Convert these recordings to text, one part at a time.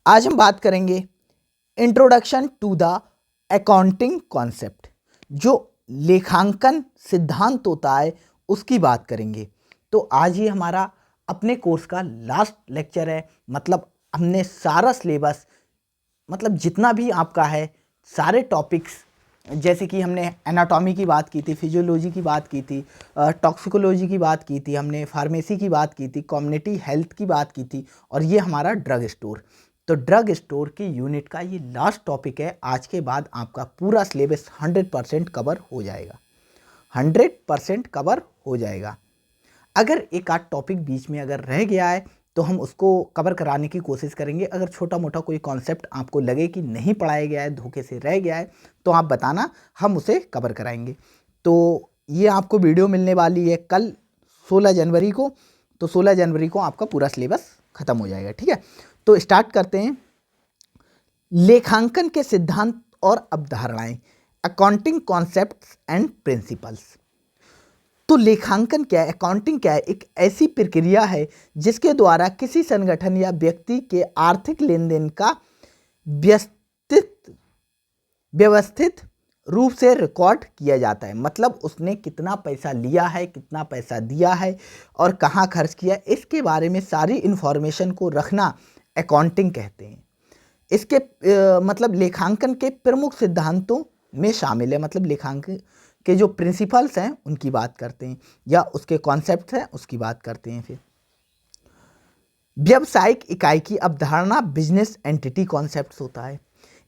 आज हम बात करेंगे introduction to the accounting concept. जो लेखांकन सिद्धांत होता है उसकी बात करेंगे। तो आज ये हमारा अपने कोर्स का लास्ट लेक्चर है। मतलब हमने सारा सिलेबस, मतलब जितना भी आपका है, सारे टॉपिक्स, जैसे कि हमने एनाटॉमी की बात की थी, फिजियोलॉजी की बात की थी, टॉक्सिकोलॉजी की बात की थी, हमने फार्मेसी की बात की थी, कम्युनिटी हेल्थ की बात की थी, और ये हमारा ड्रग स्टोर। तो ड्रग स्टोर की यूनिट का ये लास्ट टॉपिक है। आज के बाद आपका पूरा सिलेबस 100% कवर हो जाएगा। 100% कवर हो जाएगा। अगर एक आध टॉपिक बीच में अगर रह गया है तो हम उसको कवर कराने की कोशिश करेंगे। अगर छोटा मोटा कोई कॉन्सेप्ट आपको लगे कि नहीं पढ़ाया गया है, धोखे से रह गया है, तो आप बताना, हम उसे कवर कराएंगे। तो ये आपको वीडियो मिलने वाली है कल 16 जनवरी को। तो 16 जनवरी को आपका पूरा सिलेबस खत्म हो जाएगा। ठीक है, तो स्टार्ट करते हैं। लेखांकन के सिद्धांत और अवधारणाएं, अकाउंटिंग कॉन्सेप्ट्स एंड प्रिंसिपल्स। तो लेखांकन क्या है, अकाउंटिंग क्या है? एक ऐसी प्रक्रिया है जिसके द्वारा किसी संगठन या व्यक्ति के आर्थिक लेन देन का व्यवस्थित व्यवस्थित रूप से रिकॉर्ड किया जाता है। मतलब उसने कितना पैसा लिया है, कितना पैसा दिया है और कहाँ खर्च किया, इसके बारे में सारी इन्फॉर्मेशन को रखना अकाउंटिंग कहते हैं। इसके मतलब लेखांकन के प्रमुख सिद्धांतों में शामिल है। मतलब लेखांकन के जो प्रिंसिपल्स हैं उनकी बात करते हैं, या उसके कॉन्सेप्ट हैं उसकी बात करते हैं। फिर व्यावसायिक इकाई की अवधारणा, बिजनेस एंटिटी कॉन्सेप्ट होता है।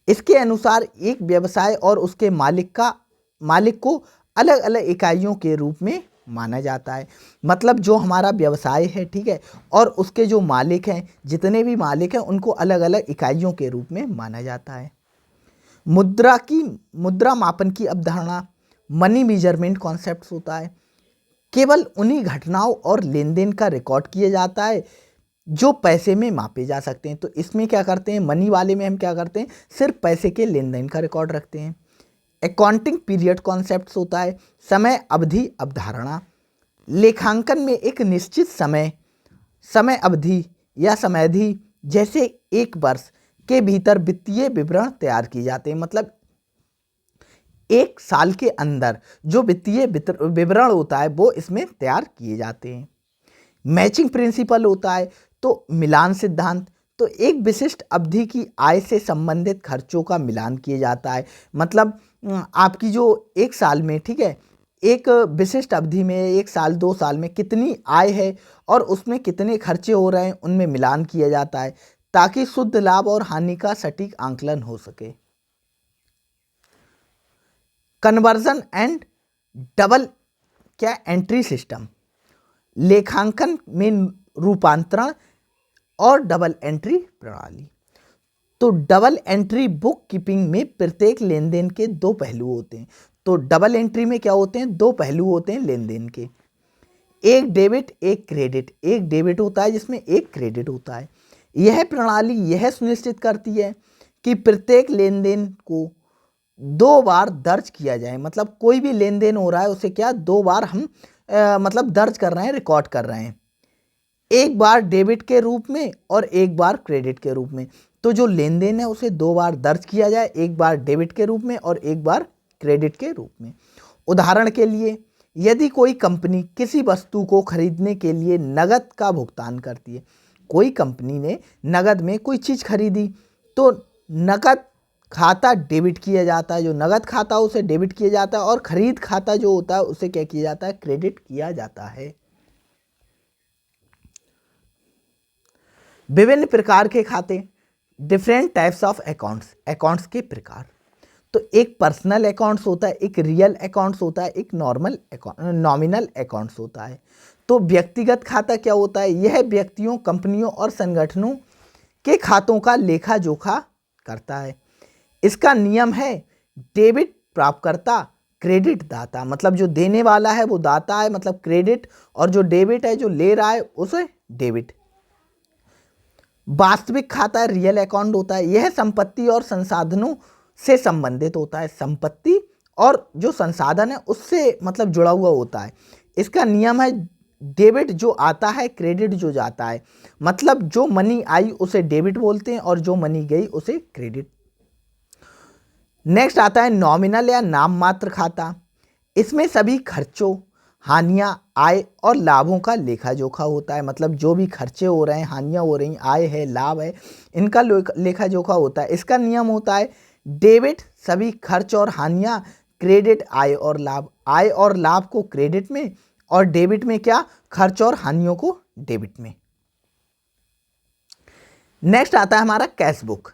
इसके अनुसार एक व्यवसाय और उसके मालिक को अलग अलग इकाइयों के रूप में माना जाता है। मतलब जो हमारा व्यवसाय है, ठीक है, और उसके जो मालिक हैं, जितने भी मालिक हैं, उनको अलग अलग इकाइयों के रूप में माना जाता है। मुद्रा मापन की अवधारणा, मनी मेजरमेंट कॉन्सेप्ट होता है। केवल उन्हीं घटनाओं और लेन देन का रिकॉर्ड किया जाता है जो पैसे में मापे जा सकते हैं। तो इसमें क्या करते हैं, मनी वाले में हम क्या करते हैं, सिर्फ पैसे के लेन देन का रिकॉर्ड रखते हैं। अकाउंटिंग पीरियड कॉन्सेप्ट होता है, समय अवधि अवधारणा। लेखांकन में एक निश्चित समय अवधि या समयावधि, जैसे एक वर्ष के भीतर वित्तीय विवरण तैयार किए जाते हैं। मतलब एक साल के अंदर जो वित्तीय विवरण होता है वो इसमें तैयार किए जाते हैं। मैचिंग प्रिंसिपल होता है, तो मिलान सिद्धांत। तो एक विशिष्ट अवधि की आय से संबंधित खर्चों का मिलान किया जाता है। मतलब आपकी जो एक साल में, ठीक है, एक विशिष्ट अवधि में, एक साल 2 साल में कितनी आय है और उसमें कितने खर्चे हो रहे हैं, उनमें मिलान किया जाता है ताकि शुद्ध लाभ और हानि का सटीक आंकलन हो सके। कन्वर्जन एंड डबल क्या एंट्री सिस्टम, लेखांकन में रूपांतरण और डबल एंट्री प्रणाली। तो डबल एंट्री बुक कीपिंग में प्रत्येक लेन देन के 2 पहलू होते हैं। तो डबल एंट्री में क्या होते हैं, 2 पहलू होते हैं लेन देन के, एक डेबिट एक क्रेडिट। एक डेबिट होता है जिसमें एक क्रेडिट होता है। यह प्रणाली यह सुनिश्चित करती है कि प्रत्येक लेन देन को 2 बार दर्ज किया जाए। मतलब कोई भी लेन देन हो रहा है उसे क्या 2 बार हम मतलब दर्ज कर रहे हैं, रिकॉर्ड कर रहे हैं। एक बार डेबिट के रूप में और एक बार क्रेडिट के रूप में। तो जो लेन देन है उसे 2 बार दर्ज किया जाए, एक बार डेबिट के रूप में और एक बार क्रेडिट के रूप में। उदाहरण के लिए, यदि कोई कंपनी किसी वस्तु को खरीदने के लिए नगद का भुगतान करती है, कोई कंपनी ने नगद में कोई चीज़ खरीदी, तो नगद खाता डेबिट किया जाता है। जो नगद खाता है उसे डेबिट किया जाता है, और खरीद खाता जो होता है उसे क्या किया जाता है, क्रेडिट किया जाता है। विभिन्न प्रकार के खाते, डिफरेंट टाइप्स ऑफ अकाउंट्स के प्रकार। तो एक पर्सनल अकाउंट्स होता है, एक रियल अकाउंट्स होता है, एक नॉमिनल अकाउंट्स होता है। तो व्यक्तिगत खाता क्या होता है, यह व्यक्तियों, कंपनियों और संगठनों के खातों का लेखा जोखा करता है। इसका नियम है डेबिट प्राप्तकर्ता, क्रेडिट दाता। मतलब जो देने वाला है वो दाता है, मतलब क्रेडिट, और जो डेबिट है जो ले रहा है उसे डेबिट। वास्तविक खाता रियल अकाउंट होता है, यह संपत्ति और संसाधनों से संबंधित होता है। संपत्ति और जो संसाधन है उससे मतलब जुड़ा हुआ होता है। इसका नियम है डेबिट जो आता है, क्रेडिट जो जाता है, मतलब जो मनी आई उसे डेबिट बोलते हैं और जो मनी गई उसे क्रेडिट। नेक्स्ट आता है नॉमिनल या नाम मात्र खाता। इसमें सभी खर्चों, हानियां, आय और लाभों का लेखा जोखा होता है। मतलब जो भी खर्चे हो रहे हैं, हानियां हो रही, आय है, लाभ है, इनका लेखा जोखा होता है। इसका नियम होता है डेबिट सभी खर्च और हानियां, क्रेडिट आय और लाभ। आय और लाभ को क्रेडिट में और डेबिट में क्या, खर्च और हानियों को डेबिट में। नेक्स्ट आता है हमारा कैश बुक।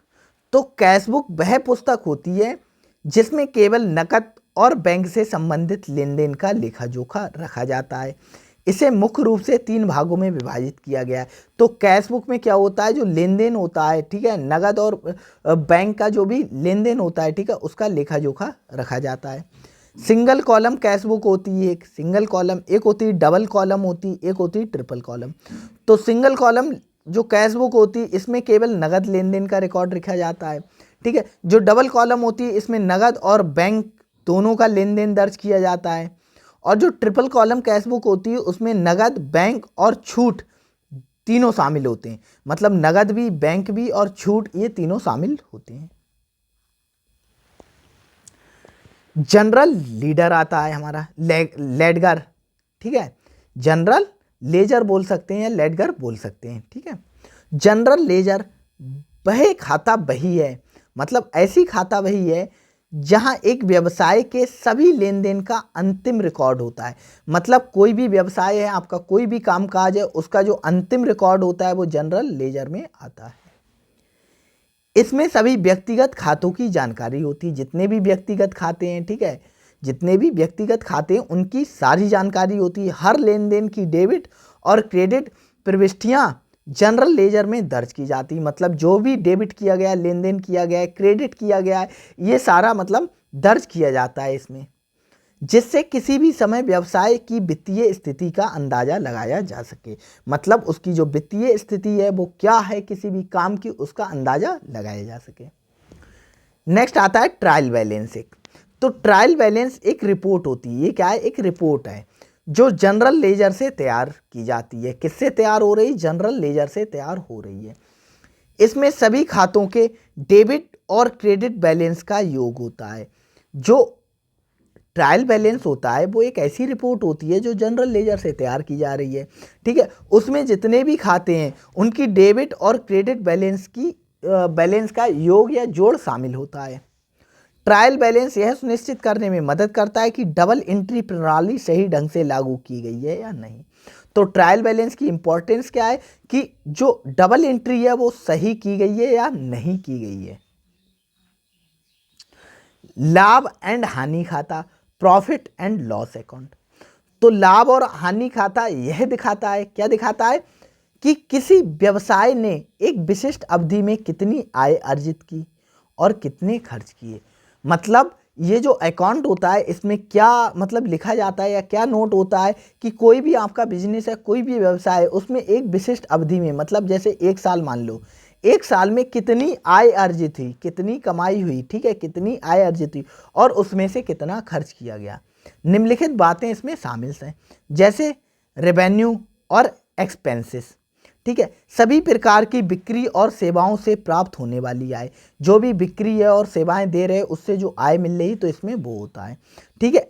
तो कैश बुक वह पुस्तक होती है जिसमें केवल नकद और बैंक से संबंधित लेन देन का लेखा जोखा रखा जाता है। इसे मुख्य रूप से 3 भागों में विभाजित किया गया है। तो कैश बुक में क्या होता है, जो लेन देन होता है, ठीक है, नगद और बैंक का जो भी लेन देन होता है, ठीक है, उसका लेखा जोखा रखा जाता है। सिंगल कॉलम कैश बुक होती है, एक सिंगल कॉलम, एक होती है डबल कॉलम होती है, एक होती है ट्रिपल कॉलम। तो सिंगल कॉलम जो कैश बुक होती है इसमें केवल नगद लेन देन का रिकॉर्ड रखा जाता है, ठीक है। जो डबल कॉलम होती है इसमें नगद और बैंक दोनों का लेन देन दर्ज किया जाता है। और जो ट्रिपल कॉलम कैश बुक होती है उसमें नगद, बैंक और छूट तीनों शामिल होते हैं। मतलब नगद भी, बैंक भी और छूट, ये तीनों शामिल होते हैं। जनरल लीडर आता है हमारा लेडगर, ठीक है। जनरल लेजर बोल सकते हैं या लेडगर बोल सकते हैं, ठीक है। जनरल लेजर वह खाता बही है, मतलब ऐसी खाता बही है जहां एक व्यवसाय के सभी लेन देन का अंतिम रिकॉर्ड होता है। मतलब कोई भी व्यवसाय है आपका, कोई भी कामकाज है, उसका जो अंतिम रिकॉर्ड होता है वो जनरल लेजर में आता है। इसमें सभी व्यक्तिगत खातों की जानकारी होती है। जितने भी व्यक्तिगत खाते हैं, ठीक है, जितने भी व्यक्तिगत खाते हैं उनकी सारी जानकारी होती है। हर लेन देन की डेबिट और क्रेडिट प्रविष्टियां जनरल लेजर में दर्ज की जाती है। मतलब जो भी डेबिट किया गया, लेन देन किया गया है, क्रेडिट किया गया है, ये सारा मतलब दर्ज किया जाता है इसमें, जिससे किसी भी समय व्यवसाय की वित्तीय स्थिति का अंदाजा लगाया जा सके। मतलब उसकी जो वित्तीय स्थिति है वो क्या है, किसी भी काम की, उसका अंदाजा लगाया जा सके। नेक्स्ट आता है ट्रायल बैलेंस। एक तो ट्रायल बैलेंस एक रिपोर्ट होती है। ये क्या है, एक रिपोर्ट है जो जनरल लेजर से तैयार की जाती है। किससे तैयार हो रही, जनरल लेजर से तैयार हो रही है। इसमें सभी खातों के डेबिट और क्रेडिट बैलेंस का योग होता है। जो ट्रायल बैलेंस होता है वो एक ऐसी रिपोर्ट होती है जो जनरल लेजर से तैयार की जा रही है, ठीक है। उसमें जितने भी खाते हैं उनकी डेबिट और क्रेडिट बैलेंस का योग या जोड़ शामिल होता है। ट्रायल बैलेंस यह सुनिश्चित करने में मदद करता है कि डबल एंट्री प्रणाली सही ढंग से लागू की गई है या नहीं। तो ट्रायल बैलेंस की इंपॉर्टेंस क्या है कि जो डबल एंट्री है वो सही की गई है या नहीं की गई है। लाभ एंड हानि खाता, प्रॉफिट एंड लॉस अकाउंट। तो लाभ और हानि खाता यह दिखाता है, क्या दिखाता है, कि किसी व्यवसाय ने एक विशिष्ट अवधि में कितनी आय अर्जित की और कितने खर्च किए। मतलब ये जो अकाउंट होता है इसमें क्या मतलब लिखा जाता है या क्या नोट होता है कि कोई भी आपका बिजनेस है, कोई भी व्यवसाय है, उसमें एक विशिष्ट अवधि में, मतलब जैसे 1 साल मान लो, 1 साल में कितनी आय अर्जित हुई, कितनी कमाई हुई, ठीक है, कितनी आय अर्जित हुई और उसमें से कितना खर्च किया गया। निम्नलिखित बातें इसमें शामिल हैं, जैसे रेवेन्यू और एक्सपेंसेस, ठीक है, सभी प्रकार की बिक्री और सेवाओं से प्राप्त होने वाली आय। जो भी बिक्री है और सेवाएं दे रहे उससे जो आय मिल रही तो इसमें वो होता है, ठीक है।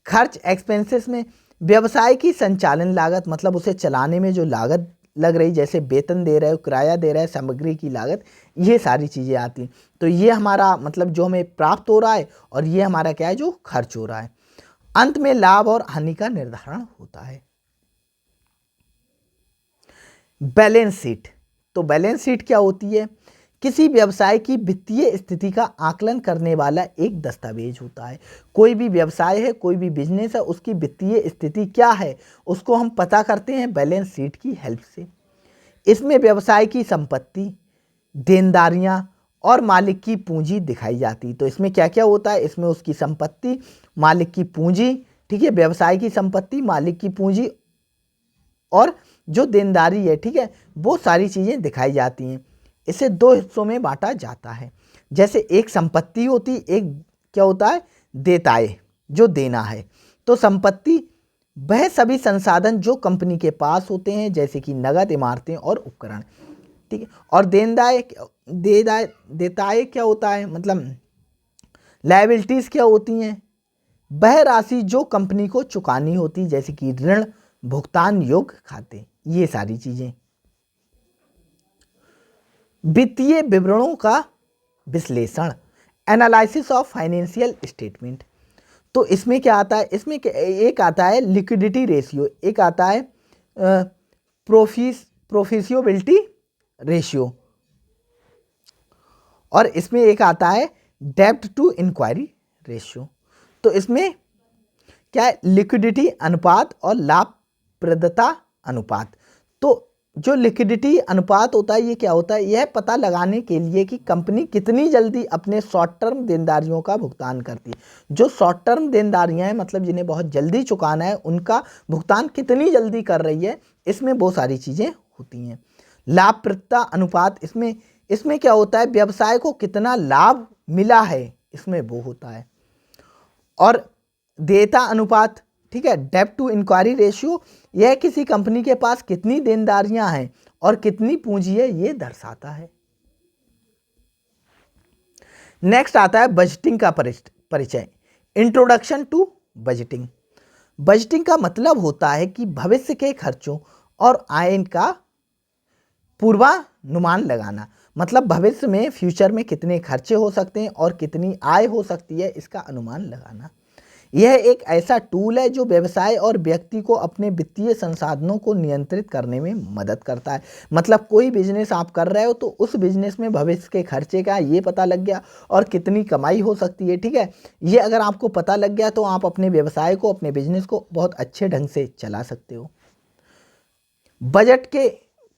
खर्च एक्सपेंसेस में व्यवसाय की संचालन लागत, मतलब उसे चलाने में जो लागत लग रही, जैसे वेतन दे रहे हो, किराया दे रहे हैं, सामग्री की लागत, ये सारी चीज़ें आती। तो ये हमारा मतलब जो हमें प्राप्त हो रहा है और ये हमारा क्या है, जो खर्च हो रहा है। अंत में लाभ और हानि का निर्धारण होता है। Balance sheet. तो बैलेंस शीट क्या होती है, किसी व्यवसाय की वित्तीय स्थिति का आकलन करने वाला एक दस्तावेज होता है। कोई भी व्यवसाय है, कोई भी बिजनेस है, उसकी वित्तीय स्थिति क्या है उसको हम पता करते हैं बैलेंस शीट की हेल्प से। इसमें व्यवसाय की संपत्ति, देनदारियां और मालिक की पूंजी दिखाई जाती। तो इसमें क्या क्या होता है, इसमें उसकी संपत्ति, मालिक की पूंजी, ठीक है, व्यवसाय की संपत्ति, मालिक की पूंजी और जो देनदारी है, ठीक है, वो सारी चीज़ें दिखाई जाती हैं। इसे 2 हिस्सों में बांटा जाता है। जैसे एक संपत्ति होती, एक क्या होता है, देताए, जो देना है। तो संपत्ति वह सभी संसाधन जो कंपनी के पास होते हैं, जैसे कि नगद, इमारतें और उपकरण। ठीक है। और देयताएं क्या होता है, मतलब लायबिलिटीज क्या होती हैं, वह राशि जो कंपनी को चुकानी होती, जैसे कि ऋण, भुगतान योग्य खाते, ये सारी चीजें। वित्तीय विवरणों का विश्लेषण, एनालिसिस ऑफ फाइनेंशियल स्टेटमेंट। तो इसमें क्या आता है, इसमें एक आता है लिक्विडिटी रेशियो, एक आता है प्रोफिशियोबिलिटी रेशियो, और इसमें एक आता है डेब्ट टू इंक्वायरी रेशियो। तो इसमें क्या है, लिक्विडिटी अनुपात और लाभप्रदता अनुपात। तो जो लिक्विडिटी अनुपात होता है ये क्या होता है, यह पता लगाने के लिए कि कंपनी कितनी जल्दी अपने शॉर्ट टर्म देनदारियों का भुगतान करती है। जो शॉर्ट टर्म देनदारियां हैं, मतलब जिन्हें बहुत जल्दी चुकाना है, उनका भुगतान कितनी जल्दी कर रही है, इसमें बहुत सारी चीज़ें होती हैं। लाभप्रदता अनुपात, इसमें क्या होता है, व्यवसाय को कितना लाभ मिला है, इसमें वो होता है। और देयता अनुपात, ठीक है, डेब्ट टू इंक्वायरी रेशियो, यह किसी कंपनी के पास कितनी देनदारियां हैं और कितनी पूंजी है, ये दर्शाता है। नेक्स्ट आता है बजटिंग का परिचय, इंट्रोडक्शन टू बजटिंग। बजटिंग का मतलब होता है कि भविष्य के खर्चों और आय का पूर्वानुमान लगाना, मतलब भविष्य में, फ्यूचर में कितने खर्चे हो सकते हैं और कितनी आय हो सकती है, इसका अनुमान लगाना। यह एक ऐसा टूल है जो व्यवसाय और व्यक्ति को अपने वित्तीय संसाधनों को नियंत्रित करने में मदद करता है। मतलब कोई बिजनेस आप कर रहे हो तो उस बिजनेस में भविष्य के खर्चे का ये पता लग गया और कितनी कमाई हो सकती है। ठीक है, ये अगर आपको पता लग गया तो आप अपने व्यवसाय को, अपने बिजनेस को बहुत अच्छे ढंग से चला सकते हो। बजट के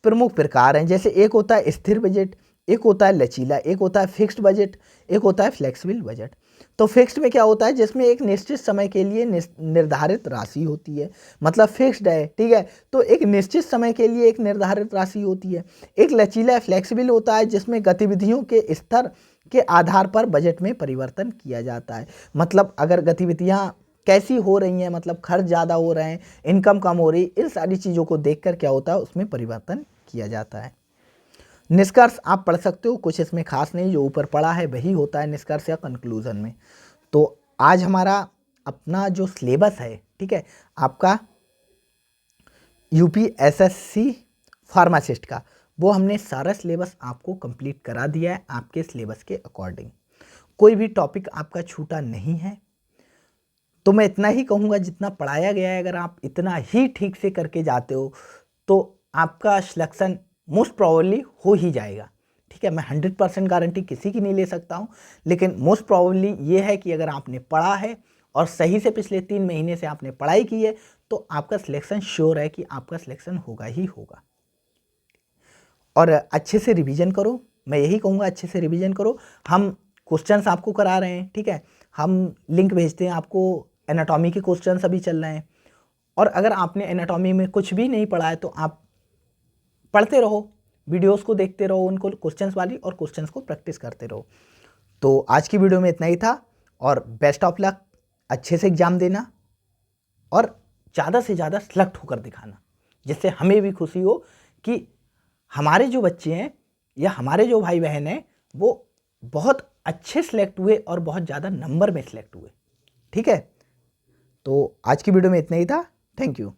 प्रमुख प्रकार हैं, जैसे एक होता है स्थिर बजट, एक होता है लचीला, एक होता है फिक्स्ड बजट, एक होता है फ्लेक्सिबल बजट। तो फिक्स्ड में क्या होता है, जिसमें एक निश्चित समय के लिए निर्धारित राशि होती है, मतलब फिक्स्ड है। ठीक है, तो एक निश्चित समय के लिए एक निर्धारित राशि होती है। एक लचीला फ्लेक्सिबल होता है जिसमें गतिविधियों के स्तर के आधार पर बजट में परिवर्तन किया जाता है। मतलब अगर गतिविधियाँ कैसी हो रही हैं, मतलब खर्च ज़्यादा हो रहे हैं, इनकम कम हो रही, इन सारी चीज़ों को देखकर क्या होता है, उसमें परिवर्तन किया जाता है। निष्कर्ष आप पढ़ सकते हो, कुछ इसमें खास नहीं, जो ऊपर पढ़ा है वही होता है निष्कर्ष या कंक्लूजन में। तो आज हमारा अपना जो सिलेबस है, ठीक है, आपका यूपीएसएससी फार्मासिस्ट का, वो हमने सारा सिलेबस आपको कंप्लीट करा दिया है आपके सिलेबस के अकॉर्डिंग। कोई भी टॉपिक आपका छूटा नहीं है। तो मैं इतना ही कहूँगा, जितना पढ़ाया गया है अगर आप इतना ही ठीक से करके जाते हो तो आपका सिलेक्शन मोस्ट प्रोबेबली हो ही जाएगा। ठीक है, मैं 100% गारंटी किसी की नहीं ले सकता हूँ, लेकिन मोस्ट प्रोबेबली ये है कि अगर आपने पढ़ा है और सही से पिछले 3 महीने से आपने पढ़ाई की है तो आपका सिलेक्शन श्योर है कि आपका सिलेक्शन होगा ही होगा। और अच्छे से रिवीजन करो, मैं यही कहूँगा, अच्छे से रिवीजन करो। हम क्वेश्चंस आपको करा रहे हैं, ठीक है, हम लिंक भेजते हैं आपको, एनाटॉमी के क्वेश्चंस अभी चल रहे हैं। और अगर आपने एनाटॉमी में कुछ भी नहीं पढ़ा है तो आप पढ़ते रहो, वीडियोस को देखते रहो, उनको क्वेश्चंस वाली, और क्वेश्चंस को प्रैक्टिस करते रहो। तो आज की वीडियो में इतना ही था, और बेस्ट ऑफ लक, अच्छे से एग्जाम देना और ज़्यादा से ज़्यादा सेलेक्ट होकर दिखाना, जिससे हमें भी खुशी हो कि हमारे जो बच्चे हैं या हमारे जो भाई बहन हैं वो बहुत अच्छे सेलेक्ट हुए और बहुत ज़्यादा नंबर में सेलेक्ट हुए। ठीक है, तो आज की वीडियो में इतना ही था। Thank you.